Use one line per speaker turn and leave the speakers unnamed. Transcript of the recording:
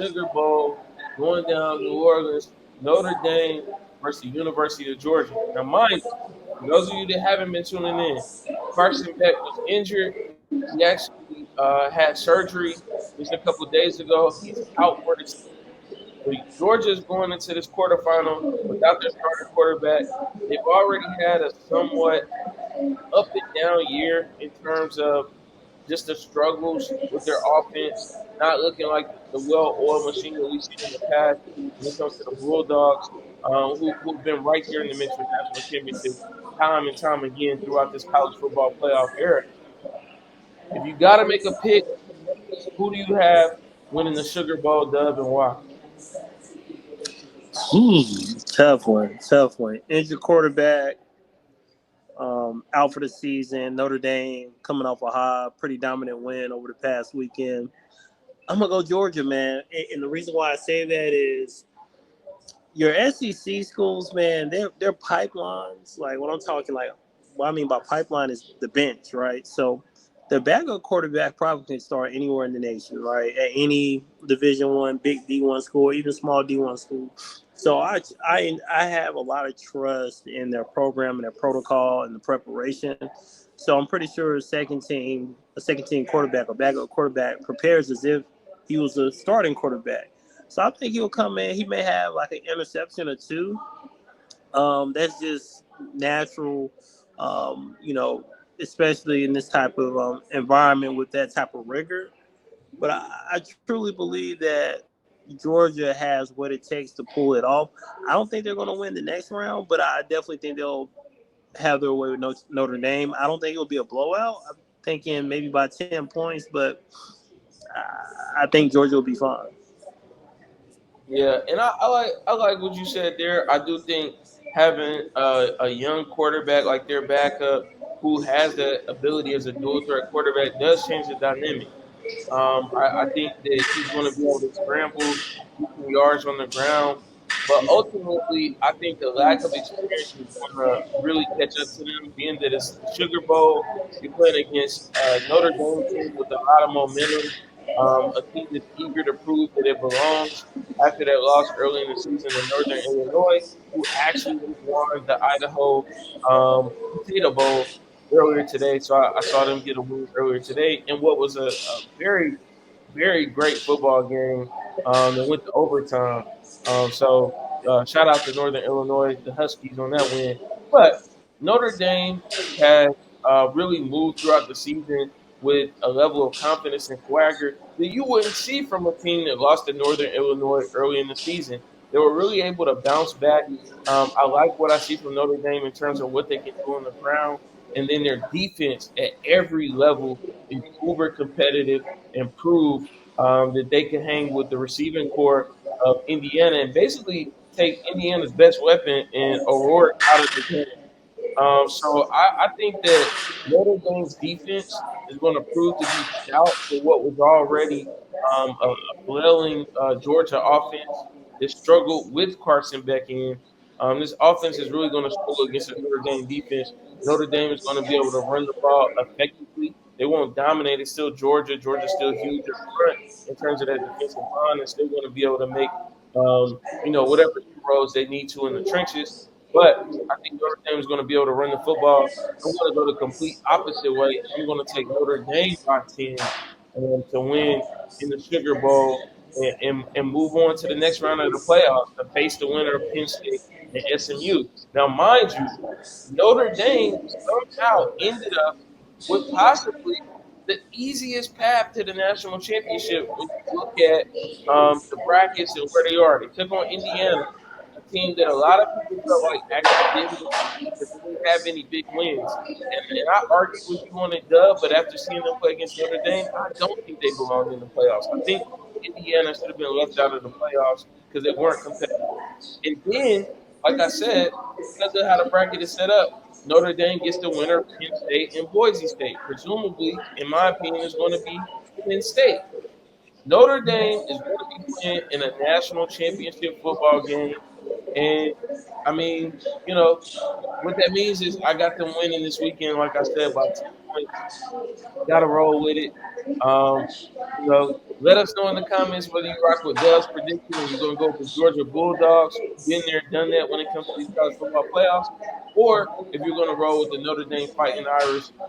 Sugar Bowl going down New Orleans, Notre Dame versus the University of Georgia. Now, mind you, for those of you that haven't been tuning in, Carson Beck was injured. He actually had surgery just a couple of days ago. He's out for the season. So Georgia's going into this quarterfinal without their starting quarterback. They've already had a somewhat up and down year in terms of just the struggles with their offense, not looking like the well-oiled machine that we've seen in the past when it comes to the Bulldogs, who've been right there in the mix for national championships time and time again throughout this college football playoff era. If you got to make a pick, who do you have winning the Sugar Bowl dub and why?
Hmm, tough one, tough one. Injured quarterback, out for the season. Notre Dame coming off a high, pretty dominant win over the past weekend. I'm gonna go Georgia, man. And the reason why I say that is your SEC schools, man. They're pipelines. Like what I'm talking, like what I mean by pipeline is the bench, right? So the backup quarterback probably can start anywhere in the nation, right? At any Division One, big D1 school, even small D1 school. So I have a lot of trust in their program and their protocol and the preparation. So I'm pretty sure a second team quarterback or backup quarterback prepares as if he was a starting quarterback. So I think he'll come in. He may have like an interception or two. That's just natural, you know, especially in this type of environment with that type of rigor. But I truly believe that Georgia has what it takes to pull it off. I don't think they're going to win the next round, but I definitely think they'll have their way with Notre Dame. I don't think it'll be a blowout. I'm thinking maybe by 10 points, but I think Georgia will be fine.
Yeah, and I like what you said there. I do think having a young quarterback like their backup who has that ability as a dual threat quarterback does change the dynamic. I think that he's going to be able to scramble, get some yards on the ground. But ultimately, I think the lack of experience is going to really catch up to them, being that it's the Sugar Bowl. You're playing against Notre Dame team with a lot of momentum, a team that's eager to prove that it belongs after that loss early in the season in Northern Illinois, who actually won the Idaho Potato Bowl earlier today. So I saw them get a win earlier today in what was a very, very great football game that went to overtime. So shout out to Northern Illinois, the Huskies on that win. But Notre Dame has really moved throughout the season with a level of confidence and swagger that you wouldn't see from a team that lost to Northern Illinois early in the season. They were really able to bounce back. I like what I see from Notre Dame in terms of what they can do on the ground, and then their defense at every level is uber competitive and prove that they can hang with the receiving core of Indiana and basically take Indiana's best weapon and Aurora out of the game. So I think that Notre Dame's defense is going to prove to be stout for what was already a flailing Georgia offense that struggled with Carson Beck in. This offense is really going to struggle against the Notre Dame defense. Notre Dame is going to be able to run the ball effectively. They won't dominate. It's still Georgia. Georgia's still huge up front in terms of that defensive line. They're still going to be able to make, whatever inroads they need to in the trenches. But I think Notre Dame is going to be able to run the football. I'm going to go the complete opposite way. I'm going to take Notre Dame by 10 to win in the Sugar Bowl and move on to the next round of the playoffs to face the winner of Penn State and SMU. Now, mind you, Notre Dame somehow ended up with possibly the easiest path to the national championship when you look at the brackets and where they are. They took on Indiana, a team that a lot of people felt like actually didn't belong because they didn't have any big wins. And I argue with you on it, Dub, but after seeing them play against Notre Dame, I don't think they belong in the playoffs. I think Indiana should have been left out of the playoffs because they weren't competitive. And then, like I said, because of how the bracket is set up, Notre Dame gets the winner of Penn State and Boise State. Presumably, in my opinion, is going to be Penn State. Notre Dame is going to be playing in a national championship football game. And I mean, what that means is I got them winning this weekend, like I said, by 10 points. Got to roll with it. Um, Let us know in the comments whether you rock with Dale's prediction and you're going to go with the Georgia Bulldogs, been there, done that when it comes to these college football playoffs, or if you're going to roll with the Notre Dame Fighting Irish